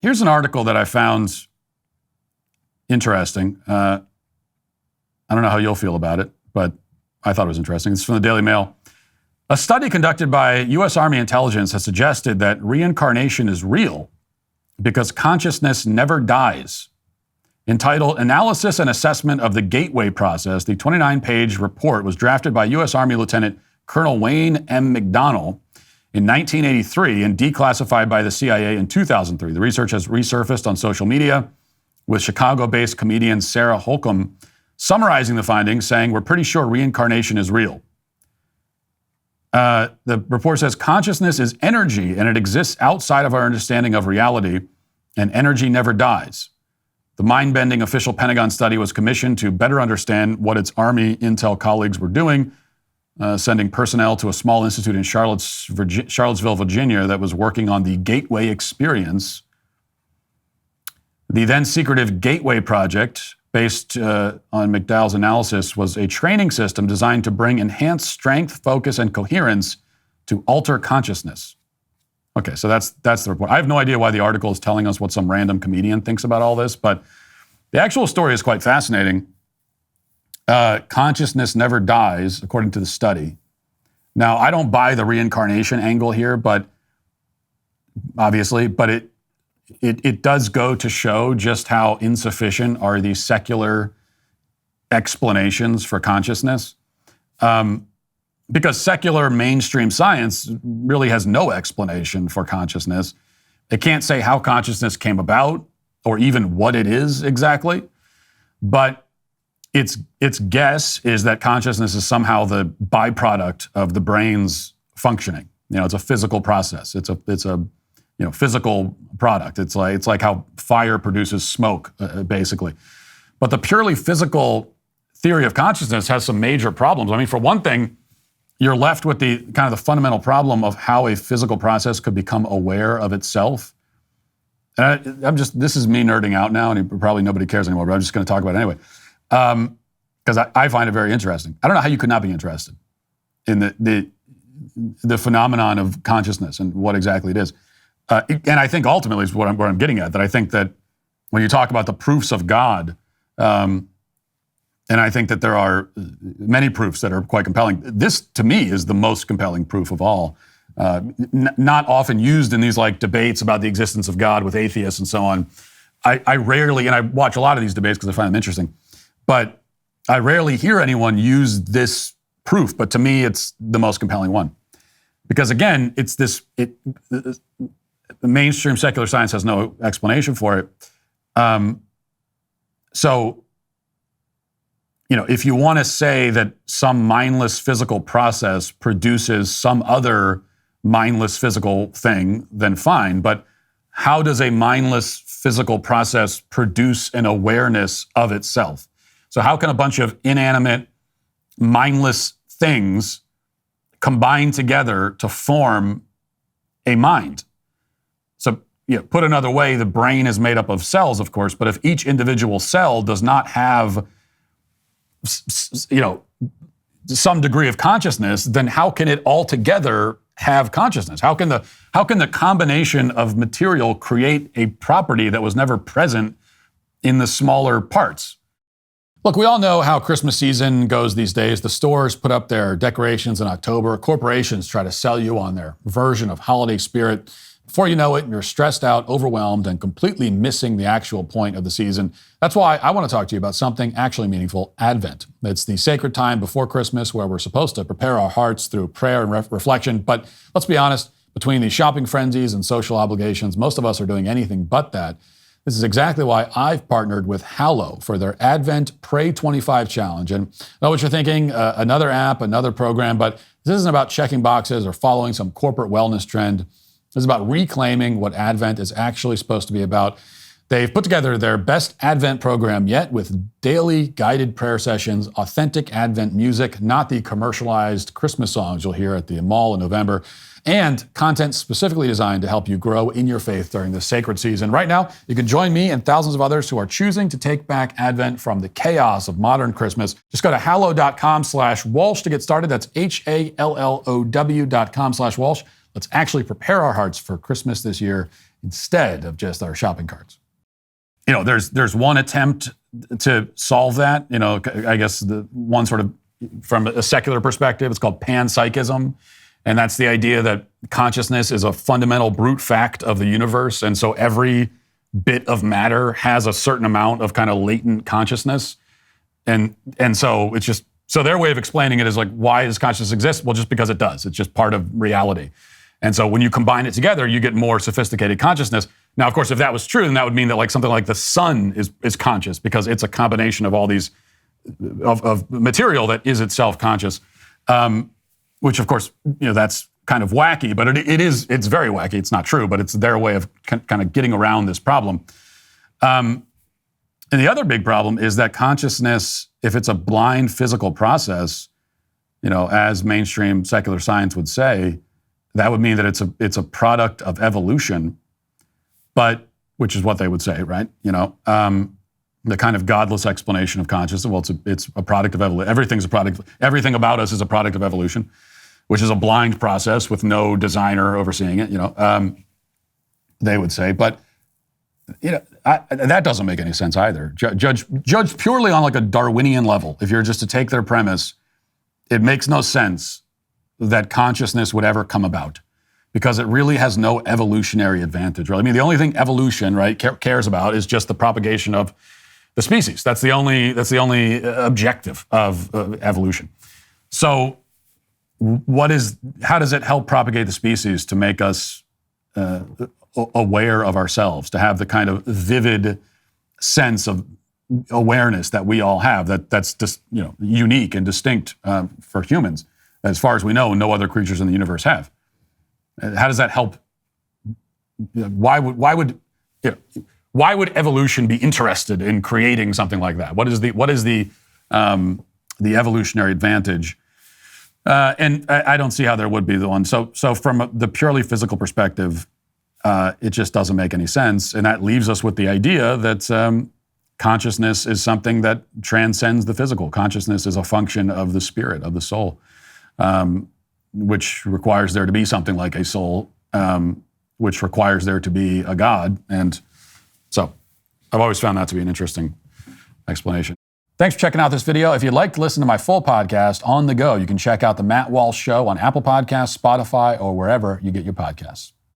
Here's an article that I found interesting. I don't know how you'll feel about it, but I thought it was interesting. It's from the Daily Mail. A study conducted by U.S. Army intelligence has suggested that reincarnation is real because consciousness never dies. Entitled Analysis and Assessment of the Gateway Process, the 29-page report was drafted by U.S. Army Lieutenant Colonel Wayne M. McDonnell in 1983 and declassified by the CIA in 2003. The research has resurfaced on social media, with Chicago-based comedian Sarah Holcomb summarizing the findings, saying, "We're pretty sure reincarnation is real." The report says consciousness is energy and it exists outside of our understanding of reality, and energy never dies. The mind-bending official Pentagon study was commissioned to better understand what its Army intel colleagues were doing, sending personnel to a small institute in Charlottesville, Virginia that was working on the Gateway experience. The then secretive Gateway project, based on McDowell's analysis, was a training system designed to bring enhanced strength, focus, and coherence to alter consciousness. Okay, so that's the report. I have no idea why the article is telling us what some random comedian thinks about all this, but the actual story is quite fascinating. Consciousness never dies, according to the study. Now, I don't buy the reincarnation angle here, but obviously, but it does go to show just how insufficient are these secular explanations for consciousness. Because secular mainstream science really has no explanation for consciousness. It can't say how consciousness came about or even what it is exactly. But its guess is that consciousness is somehow the byproduct of the brain's functioning. It's a physical process. It's a physical product. It's like how fire produces smoke, basically. But the purely physical theory of consciousness has some major problems. I mean, for one thing, you're left with the kind of the fundamental problem of how a physical process could become aware of itself. And this is me nerding out now, and probably nobody cares anymore, but I'm just going to talk about it anyway. Because I find it very interesting. I don't know how you could not be interested in the phenomenon of consciousness and what exactly it is. And I think ultimately is what I'm getting at, that I think that when you talk about the proofs of God, and I think that there are many proofs that are quite compelling. This, to me, is the most compelling proof of all. Not often used in these debates about the existence of God with atheists and so on. I rarely, and I watch a lot of these debates because I find them interesting, but I rarely hear anyone use this proof. But to me, it's the most compelling one. Because again, it's the mainstream secular science has no explanation for it. So, if you want to say that some mindless physical process produces some other mindless physical thing, then fine. But how does a mindless physical process produce an awareness of itself? So how can a bunch of inanimate, mindless things combine together to form a mind? So, put another way, the brain is made up of cells, of course, but if each individual cell does not have some degree of consciousness, then how can it all together have consciousness? How can the combination of material create a property that was never present in the smaller parts? Look, we all know how Christmas season goes these days. The stores put up their decorations in October. Corporations try to sell you on their version of holiday spirit. Before you know it, you're stressed out, overwhelmed, and completely missing the actual point of the season. That's why I want to talk to you about something actually meaningful, Advent. It's the sacred time before Christmas where we're supposed to prepare our hearts through prayer and reflection. But let's be honest, between the shopping frenzies and social obligations, most of us are doing anything but that. This is exactly why I've partnered with Hallow for their Advent Pray 25 Challenge. And I know what you're thinking, another app, another program, but this isn't about checking boxes or following some corporate wellness trend. This is about reclaiming what Advent is actually supposed to be about. They've put together their best Advent program yet with daily guided prayer sessions, authentic Advent music, not the commercialized Christmas songs you'll hear at the mall in November, and content specifically designed to help you grow in your faith during this sacred season. Right now, you can join me and thousands of others who are choosing to take back Advent from the chaos of modern Christmas. Just go to hallow.com/Walsh to get started. That's HALLOW.com/Walsh. Let's actually prepare our hearts for Christmas this year instead of just our shopping carts. There's one attempt to solve that. I guess the one sort of from a secular perspective, it's called panpsychism. And that's the idea that consciousness is a fundamental brute fact of the universe. And so every bit of matter has a certain amount of kind of latent consciousness. And so it's just, so their way of explaining it is like, why does consciousness exist? Well, just because it does. It's just part of reality. And so when you combine it together, you get more sophisticated consciousness. Now, of course, if that was true, then that would mean that like something like the sun is conscious, because it's a combination of all these, of material that is itself conscious. Which, of course, that's kind of wacky, but it's very wacky. It's not true, but it's their way of kind of getting around this problem. And the other big problem is that consciousness, if it's a blind physical process, as mainstream secular science would say, that would mean that it's a product of evolution, but which is what they would say, right? The kind of godless explanation of consciousness. Well, it's a product of evolution. Everything's a product. Everything about us is a product of evolution, which is a blind process with no designer overseeing it. They would say, but that doesn't make any sense either. Judged purely on like a Darwinian level, if you're just to take their premise, it makes no sense that consciousness would ever come about, because it really has no evolutionary advantage. Right? I mean, the only thing evolution, right, cares about is just the propagation of the species. That's the only objective of evolution. So, how does it help propagate the species to make us aware of ourselves, to have the kind of vivid sense of awareness that we all have, that's just unique and distinct for humans? As far as we know, no other creatures in the universe have. How does that help? Why would evolution be interested in creating something like that? What is the evolutionary advantage? And I don't see how there would be the one. So from the purely physical perspective, it just doesn't make any sense, and that leaves us with the idea that consciousness is something that transcends the physical. Consciousness is a function of the spirit, of the soul. Which requires there to be something like a soul, which requires there to be a God. And so I've always found that to be an interesting explanation. Thanks for checking out this video. If you'd like to listen to my full podcast on the go, you can check out The Matt Walsh Show on Apple Podcasts, Spotify, or wherever you get your podcasts.